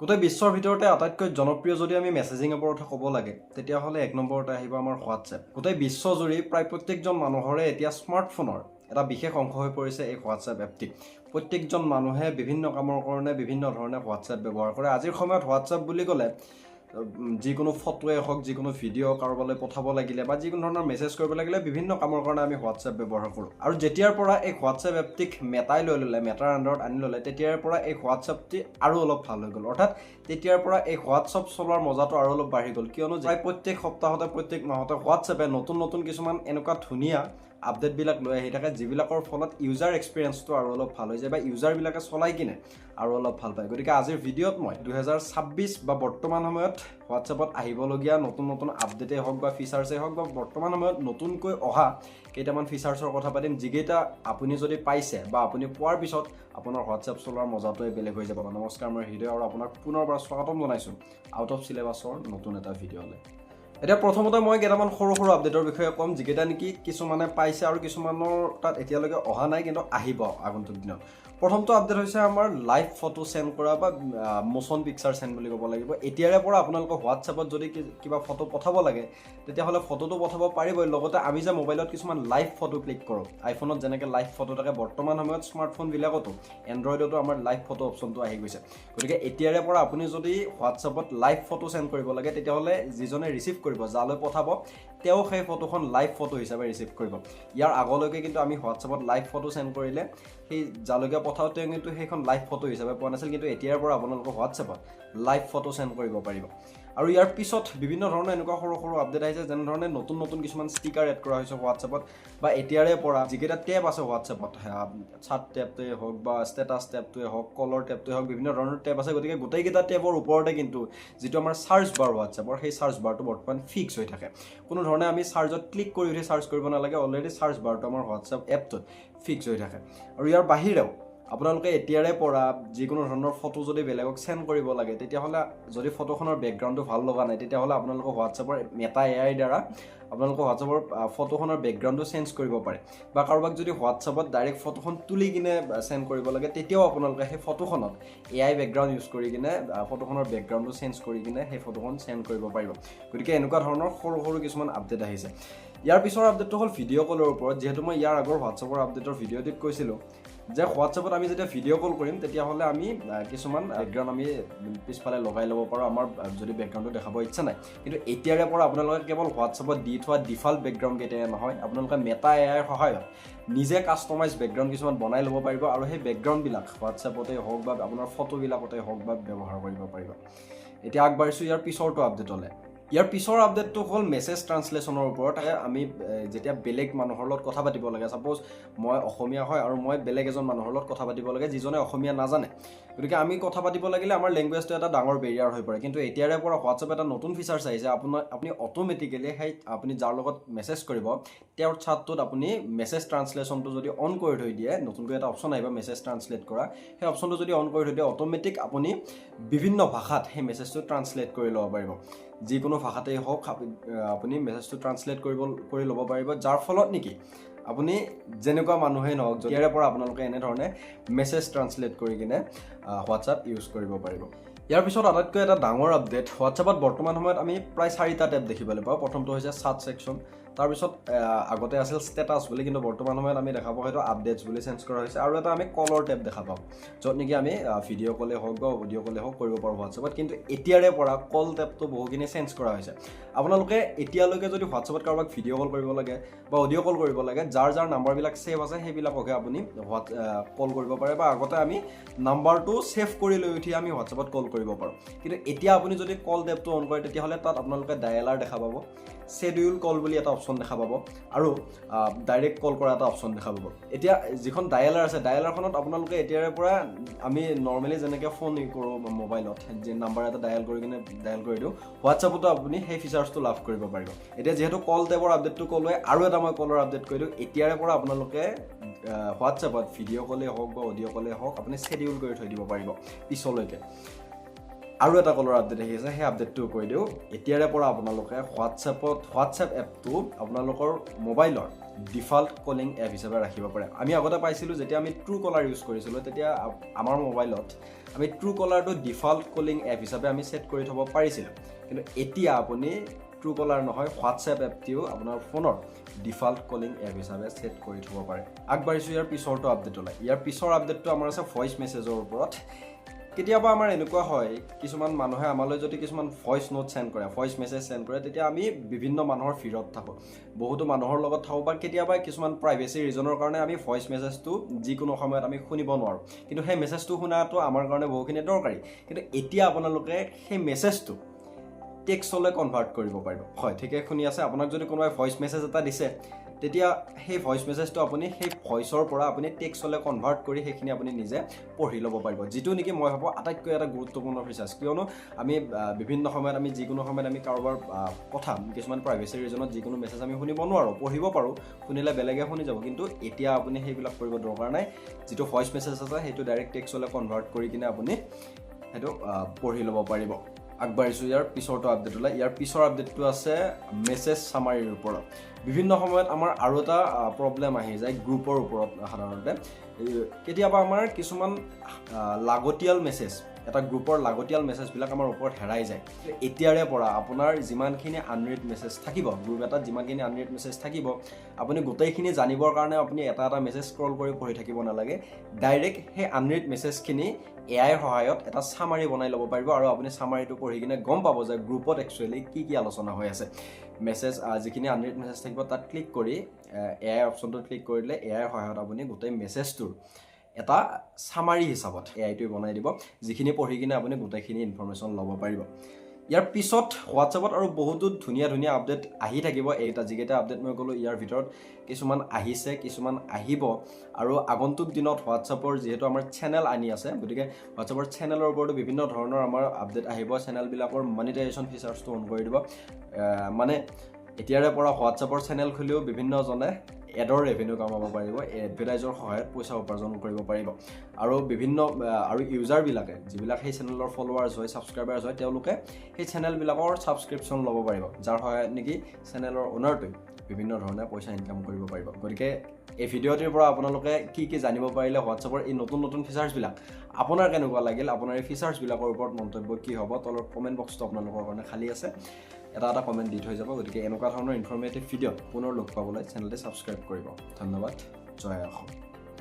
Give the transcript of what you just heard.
গোটেই বিশ্বৰ ভিতৰতে আটাইতকৈ জনপ্ৰিয় যদি আমি মেছেজিং এপৰ কথা ক'ব লাগে তেতিয়াহ'লে এক নম্বৰতে আহিব আমাৰ হোৱাটছএপ। গোটেই বিশ্বজুৰি প্ৰায় প্ৰত্যেকজন মানুহৰে এতিয়া স্মাৰ্টফোনৰ এটা বিশেষ অংশ হৈ পৰিছে এই হোৱাটছএপ এপটি। প্ৰত্যেকজন মানুহে বিভিন্ন কামৰ কাৰণে বিভিন্ন ধৰণে হোৱাটছএপ ব্যৱহাৰ কৰে। আজিৰ সময়ত হোৱাটছএপ বুলি ক'লে যিকোনো ফটোৱে হওক, যিকোনো ভিডিঅ' কাৰোবালৈ পঠাব লাগিলে বা যিকোনো ধৰণৰ মেছেজ কৰিব লাগিলে বিভিন্ন কামৰ কাৰণে আমি হোৱাটছএপ ব্যৱহাৰ কৰোঁ। আৰু যেতিয়াৰ পৰা এই হোৱাটছএপ এপটিক মেটাই লৈ ল'লে, মেটাৰ আণ্ডাৰত আনি ল'লে, তেতিয়াৰ পৰা এই হোৱাটছএপটি আৰু অলপ ভাল হৈ গ'ল। অৰ্থাৎ তেতিয়াৰ পৰা এই হোৱাটছএপ চলোৱাৰ মজাটো আৰু অলপ বাঢ়ি গ'ল, কিয়নো প্ৰায় প্ৰত্যেক সপ্তাহতে প্ৰত্যেক মাহতে হোৱাটছএপে নতুন নতুন কিছুমান এনেকুৱা ধুনীয়া আপডেটবিলাক লৈ আহি থাকে, যিবিলাকৰ ফলত ইউজাৰ এক্সপিৰিয়েঞ্চটো আৰু অলপ ভাল হৈ যায় বা ইউজাৰবিলাকে চলাই কিনে আৰু অলপ ভাল পায়। গতিকে আজিৰ ভিডিঅ'ত মই 2026 বা বৰ্তমান সময়ত হোৱাটছএপত আহিবলগীয়া নতুন নতুন আপডেটেই হওক বা ফিচাৰ্ছেই হওক বা বৰ্তমান সময়ত নতুনকৈ অহা কেইটামান ফিচাৰ্ছৰ কথা পাতিম, যিকেইটা আপুনি যদি পাইছে বা আপুনি পোৱাৰ পিছত আপোনাৰ হোৱাটছএপ চলোৱাৰ মজাটোৱে বেলেগ হৈ যাব। নমস্কাৰ, মই হৃদয় আৰু আপোনাক পুনৰবাৰ স্বাগতম জনাইছোঁ আউট অফ চিলেবাছৰ নতুন এটা ভিডিঅ'লৈ। এতিয়া প্ৰথমতে মই কেইটামান সৰু সৰু আপডেটৰ বিষয়ে ক'ম, যিকেইটা নেকি কিছুমানে পাইছে আৰু কিছুমানৰ তাত এতিয়ালৈকে অহা নাই, কিন্তু আহিব আগন্তুক দিনত। প্ৰথমটো আপডেট হৈছে আমাৰ লাইভ ফটো চেণ্ড কৰা বা মোশ্যন পিকচাৰ চেণ্ড বুলি ক'ব লাগিব। এতিয়াৰে পৰা আপোনালোকৰ হোৱাটছএপত যদি কিবা ফটো পঠাব লাগে তেতিয়াহ'লে ফটোটো পঠাব পাৰিবই। লগতে আমি যে মোবাইলত কিছুমান লাইভ ফটো ক্লিক কৰোঁ, আইফোনত যেনেকৈ লাইভ ফটো থাকে, বৰ্তমান সময়ত স্মাৰ্টফোনবিলাকতো এণ্ড্ৰইডতো আমাৰ লাইভ ফটো অপশ্যনটো আহি গৈছে। গতিকে এতিয়াৰে পৰা আপুনি যদি হোৱাটছএপত লাইভ ফটো চেণ্ড কৰিব লাগে তেতিয়াহ'লে যিজনে ৰিচিভ কৰিব, যালৈ পঠাব, তেওঁ সেই ফটোখন লাইভ ফটো হিচাপে ৰিচিভ কৰিব। ইয়াৰ আগলৈকে কিন্তু আমি হোৱাটছএপত লাইভ ফটো চেণ্ড কৰিলে সেই যালৈকে পঠাওঁ তেওঁ কিন্তু সেইখন লাইভ ফটো হিচাপে পোৱা নাছিল, কিন্তু এতিয়াৰ পৰা আপোনালোকৰ হোৱাটছএপত লাইভ ফটো চেণ্ড কৰিব পাৰিব। আৰু ইয়াৰ পিছত বিভিন্ন ধৰণৰ এনেকুৱা সৰু সৰু আপডেট আহিছে, যেনেধৰণে নতুন নতুন কিছুমান ষ্টিকাৰ এড কৰা হৈছে হোৱাটছএপত, বা এতিয়াৰে পৰা যিকেইটা টেব আছে হোৱাটছএপত, চাট টেবটোৱে হওক বা ষ্টেটাছ টেবটোৱে হওক, কলৰ টেবটোৱে হওক, বিভিন্ন ধৰণৰ টেব আছে। গতিকে গোটেইকেইটা টেবৰ ওপৰতে কিন্তু যিটো আমাৰ চাৰ্চ বাৰ হোৱাটছএপৰ, সেই চাৰ্চ বাৰটো বৰ্তমান ফিক্স হৈ থাকে। কোনো ধৰণে আমি চাৰ্জত ক্লিক কৰি উঠি চাৰ্চ কৰিব নালাগে, অলৰেডি চাৰ্চ বাৰটো আমাৰ হোৱাটছএপ এপটোত ফিক্স হৈ থাকে। আৰু ইয়াৰ বাহিৰেও আপোনালোকে এতিয়াৰে পৰা যিকোনো ধৰণৰ ফটো যদি বেলেগক চেণ্ড কৰিব লাগে, তেতিয়াহ'লে যদি ফটোখনৰ বেকগ্ৰাউণ্ডটো ভাল লগা নাই, তেতিয়াহ'লে আপোনালোকৰ হোৱাটছএপৰ মেটা এআইৰ দ্বাৰা আপোনালোকৰ হোৱাটছএপৰ ফটোখনৰ বেকগ্ৰাউণ্ডটো চেঞ্জ কৰিব পাৰে। বা কাৰোবাক যদি হোৱাটছএপত ডাইৰেক্ট ফটোখন তুলি কিনে চেণ্ড কৰিব লাগে, তেতিয়াও আপোনালোকে সেই ফটোখনত এআই বেকগ্ৰাউণ্ড ইউজ কৰি কিনে ফটোখনৰ বেকগ্ৰাউণ্ডটো চেঞ্জ কৰি কিনে সেই ফটোখন চেণ্ড কৰিব পাৰিব। গতিকে এনেকুৱা ধৰণৰ সৰু সৰু কিছুমান আপডেট আহিছে। ইয়াৰ পিছৰ আপডেটটো হ'ল ভিডিঅ' কলৰ ওপৰত। যিহেতু মই ইয়াৰ আগৰ হোৱাটছএপৰ আপডেটৰ ভিডিঅ'টিত কৈছিলোঁ যে হোৱাটছএপত আমি যেতিয়া ভিডিঅ' কল কৰিম তেতিয়াহ'লে আমি কিছুমান বেকগ্ৰাউণ্ড আমি পিছফালে লগাই ল'ব পাৰোঁ, আমাৰ যদি বেকগ্ৰাউণ্ডটো দেখাব ইচ্ছা নাই। কিন্তু এতিয়াৰে পৰা আপোনালোকে কেৱল হোৱাটছএপত দি থোৱা ডিফল্ট বেকগ্ৰাউণ্ডকেইটাই নহয়, আপোনালোকে মেটা এআইৰ সহায়ত নিজে কাষ্টমাইজ বেকগ্ৰাউণ্ড কিছুমান বনাই ল'ব পাৰিব, আৰু সেই বেকগ্ৰাউণ্ডবিলাক হোৱাটছএপতে হওক বা আপোনাৰ ফটোবিলাকতে হওক বা ব্যৱহাৰ কৰিব পাৰিব। এতিয়া আগবাঢ়িছোঁ ইয়াৰ পিছৰটো আপডেটলৈ। ইয়াৰ পিছৰ আপডেটটো হ'ল মেছেজ ট্ৰান্সলেশ্যনৰ ওপৰত। আমি যেতিয়া বেলেগ মানুহৰ লগত কথা পাতিব লাগে, ছাপ'জ মই অসমীয়া হয় আৰু মই বেলেগ এজন মানুহৰ লগত কথা পাতিব লাগে যিজনে অসমীয়া নাজানে, গতিকে আমি কথা পাতিব লাগিলে আমাৰ লেংগুৱেজটো এটা ডাঙৰ বেৰিয়াৰ হৈ পৰে। কিন্তু এতিয়াৰে পৰা হোৱাটছএপ এটা নতুন ফিচাৰ্ছ আহিছে, আপুনি অট'মেটিকেলি সেই আপুনি যাৰ লগত মেছেজ কৰিব তেওঁৰ চাটটোত আপুনি মেছেজ ট্ৰান্সলেশ্যনটো যদি অন কৰি থৈ দিয়ে, নতুনকৈ এটা অপশ্যন আহিব মেছেজ ট্ৰান্সলেট কৰা, সেই অপশ্যনটো যদি অন কৰি থৈ দিয়ে অট'মেটিক আপুনি বিভিন্ন ভাষাত সেই মেছেজটো ট্ৰান্সলেট কৰি ল'ব পাৰিব। যিকোনো ভাষাতেই হওক আপুনি মেছেজটো ট্ৰান্সলেট কৰি ল'ব পাৰিব, যাৰ ফলত নেকি আপুনি যেনেকুৱা মানুহেই নহওক, ইয়াৰে পৰা আপোনালোকে এনেধৰণে মেছেজ ট্ৰান্সলেট কৰি কিনে হোৱাটছএপ ইউজ কৰিব পাৰিব। ইয়াৰ পিছত আটাইতকৈ এটা ডাঙৰ আপডেট, হোৱাটছএপত বৰ্তমান সময়ত আমি প্ৰায় 4টা টেব দেখিবলৈ পাওঁ। প্ৰথমটো হৈছে চাট ছেকশ্যন, তাৰপিছত আগতে আছিল ষ্টেটাছ বুলি, কিন্তু বৰ্তমান সময়ত আমি দেখা পাওঁ সেইটো আপডেটছ বুলি চেঞ্জ কৰা হৈছে। আৰু এটা আমি কলৰ টেব দেখা পাওঁ, য'ত নেকি আমি ভিডিঅ' কলে হওক বা অডিঅ' কলে হওক কৰিব পাৰোঁ হোৱাটছএপত। কিন্তু এতিয়াৰে পৰা কল টেবটো বহুখিনি চেঞ্জ কৰা হৈছে। আপোনালোকে এতিয়ালৈকে যদি হোৱাটছএপত কাৰোবাক ভিডিঅ' কল কৰিব লাগে বা অডিঅ' কল কৰিব লাগে, যাৰ নাম্বাৰবিলাক ছেভ আছে সেইবিলাককহে আপুনি কল কৰিব পাৰে, বা আগতে আমি নাম্বাৰটো ছেভ কৰি লৈ উঠি আমি হোৱাটছএপত কল কৰিব পাৰোঁ। কিন্তু এতিয়া আপুনি যদি কল টেবটো অন কৰে তেতিয়াহ'লে তাত আপোনালোকে ডায়েলাৰ দেখা পাব, শ্বেডিউল কল বুলি এটা অপশ্যন দেখা পাব, আৰু ডাইৰেক্ট কল কৰা এটা অপশ্যন দেখা পাব। এতিয়া যিখন ডায়েলাৰ আছে, ডায়েলাৰখনত আপোনালোকে এতিয়াৰে পৰা আমি নৰ্মেলি যেনেকৈ ফোন কৰোঁ মোবাইলত, যে নাম্বাৰ এটা ডায়েল কৰি কিনে ডায়েল কৰি দিওঁ, হোৱাটছএপতো আপুনি সেই ফিচাৰ্ছটো লাভ কৰিব পাৰিব। এতিয়া যিহেতু কল টেবৰ আপডেটটো ক'লোৱে, আৰু এটা মই কলৰ আপডেট কৰি দিওঁ। এতিয়াৰে পৰা আপোনালোকে হোৱাটছএপত ভিডিঅ' কলেই হওক বা অডিঅ' কলেই হওক আপুনি শ্বেডিউল কৰি থৈ দিব পাৰিব পিছলৈকে। আৰু এটা কলৰ আপডেট আহিছে সেই আপডেটটো কৈ দিওঁ এতিয়াৰে পৰা আপোনালোকে হোৱাটছএপ এপটো আপোনালোকৰ মোবাইলৰ ডিফল্ট কলিং এপ হিচাপে ৰাখিব পাৰে আমি আগতে পাইছিলোঁ যেতিয়া আমি ট্ৰু কলাৰ ইউজ কৰিছিলোঁ তেতিয়া আমাৰ মোবাইলত আমি ট্ৰু কলাৰটো ডিফল্ট কলিং এপ হিচাপে আমি সেট কৰি থব পাৰিছিলোঁ কিন্তু এতিয়া আপুনি ট্ৰু কলাৰ নহয় হোৱাটছএপ এপটিও আপোনাৰ ফোনৰ ডিফল্ট কলিং এপ হিচাপে সেট কৰি থব পাৰে আগবাঢ়িছোঁ ইয়াৰ পিছৰটো আপডেট ওলাই ইয়াৰ পিছৰ আপডেটটো আমাৰ আছে ভইচ মেছেজৰ ওপৰত কেতিয়াবা আমাৰ এনেকুৱা হয় কিছুমান মানুহে আমালৈ যদি কিছুমান ভইচ নোট সেন্ড কৰে ভইচ মেছেজ সেন্ড কৰে তেতিয়া আমি বিভিন্ন মানুহৰ ফিৰত থাকোঁ বহুতো মানুহৰ লগত থাকোঁ বা কেতিয়াবা কিছুমান প্ৰাইভেচি ৰিজনৰ কাৰণে আমি ভইচ মেছেজটো যিকোনো সময়ত আমি শুনিব নোৱাৰোঁ কিন্তু সেই মেছেজটো শুনাটো আমাৰ কাৰণে বহুখিনি দৰকাৰী কিন্তু এতিয়া আপোনালোকে সেই মেছেজটো টেক্সটলৈ কনভাৰ্ট কৰিব পাৰিব হয় ঠিকে শুনি আছে আপোনাক যদি কোনোবাই ভইচ মেছেজ এটা দিছে তেতিয়া সেই ভইচ মেছেজটো আপুনি সেই ভইচৰ পৰা আপুনি টেক্সটলৈ কনভাৰ্ট কৰি সেইখিনি আপুনি নিজে পঢ়ি ল'ব পাৰিব যিটো নেকি মই ভাবোঁ আটাইতকৈ এটা গুৰুত্বপূৰ্ণ ফিচাৰ্ছ কিয়নো আমি বিভিন্ন সময়ত আমি যিকোনো সময়ত আমি কাৰোবাৰ কথা কিছুমান প্ৰাইভেচি ৰিজনত যিকোনো মেছেজ আমি শুনিব নোৱাৰোঁ পঢ়িব পাৰোঁ শুনিলে বেলেগে শুনি যাব কিন্তু এতিয়া আপুনি সেইবিলাক কৰিব দৰকাৰ নাই যিটো ভইচ মেছেজ আছে সেইটো ডাইৰেক্ট টেক্সটলৈ কনভাৰ্ট কৰি কিনে আপুনি সেইটো পঢ়ি ল'ব পাৰিব আগবাঢ়িছোঁ ইয়াৰ পিছৰটো আপডেট ওলাই ইয়াৰ পিছৰ আপডেটটো আছে মেছেজ চামাৰীৰ ওপৰত বিভিন্ন সময়ত আমাৰ আৰু এটা প্ৰব্লেম আহি যায় গ্ৰুপৰ ওপৰত সাধাৰণতে কেতিয়াবা আমাৰ কিছুমান লাগতিয়াল মেছেজ এটা গ্ৰুপৰ লাগতিয়াল মেছেজবিলাক আমাৰ ওপৰত হেৰাই যায় এতিয়াৰে পৰা আপোনাৰ যিমানখিনি আনৰিড মেছেজ থাকিব গ্ৰুপ এটাত যিমানখিনি আনৰিড মেছেজ থাকিব আপুনি গোটেইখিনি জানিবৰ কাৰণে আপুনি এটা মেছেজ স্ক্ৰল কৰি পঢ়ি থাকিব নালাগে ডাইৰেক্ট সেই আনৰিড মেছেজখিনি এআইৰ সহায়ত এটা সামাৰী বনাই ল'ব পাৰিব আৰু আপুনি সামাৰীটো পঢ়ি কিনে গম পাব যে গ্ৰুপত একচুৱেলি কি আলোচনা হৈ আছে মেছেজ যিখিনি আনৰিড মেছেজ থাকিব তাত ক্লিক কৰি এআই অপশ্যনটো ক্লিক কৰিলে এআইৰ সহায়ত আপুনি গোটেই মেছেজটোৰ এটা সামাৰী হিচাপত এআইটোৱে বনাই দিব যিখিনি পঢ়ি কিনে আপুনি গোটেইখিনি ইনফৰমেশ্যন ল'ব পাৰিব ইয়াৰ পিছত হোৱাটছএপত আৰু বহুতো ধুনীয়া আপডেট আহি থাকিব যিকেইটা আপডেট মই ক'লোঁ ইয়াৰ ভিতৰত কিছুমান আহিছে কিছুমান আহিব আৰু আগন্তুক দিনত হোৱাটছএপৰ যিহেতু আমাৰ চেনেল আনি আছে গতিকে হোৱাটছএপৰ চেনেলৰ ওপৰতো বিভিন্ন ধৰণৰ আমাৰ আপডেট আহিব চেনেলবিলাকৰ মনিটাইজেশ্যন ফিচাৰ্ছটো অন কৰি দিব মানে এতিয়াৰে পৰা হোৱাটছএপৰ চেনেল খুলিও বিভিন্নজনে এডৰ ৰেভিনিউ কামাব পাৰিব এডভাৰটাইজৰ সহায়ত পইচা উপাৰ্জন কৰিব পাৰিব আৰু বিভিন্ন আৰু ইউজাৰবিলাকে যিবিলাক সেই চেনেলৰ ফলোৱাৰ্ছ হয় ছাবস্ক্ৰাইবাৰ্ছ হয় তেওঁলোকে সেই চেনেলবিলাকৰ ছাবস্ক্ৰিপশ্যন ল'ব পাৰিব যাৰ সহায়ত নেকি চেনেলৰ অ'নাৰটোৱে বিভিন্ন ধৰণে পইচা ইনকাম কৰিব পাৰিব গতিকে এই ভিডিঅ'টিৰ পৰা আপোনালোকে কি জানিব পাৰিলে হোৱাটছএপৰ এই নতুন ফিচাৰ্ছবিলাক আপোনাৰ কেনেকুৱা লাগিল আপোনাৰ এই ফিচাৰ্ছবিলাকৰ ওপৰত মন্তব্য কি হ'ব তলৰ কমেণ্ট বক্সটো আপোনালোকৰ কাৰণে খালী আছে এটা কমেণ্ট দি থৈ যাব গতিকে এনেকুৱা ধৰণৰ ইনফৰ্মেটিভ ভিডিঅ' পুনৰ লগ পাবলৈ চেনেলটো ছাবস্ক্ৰাইব কৰিব ধন্যবাদ জয় অসম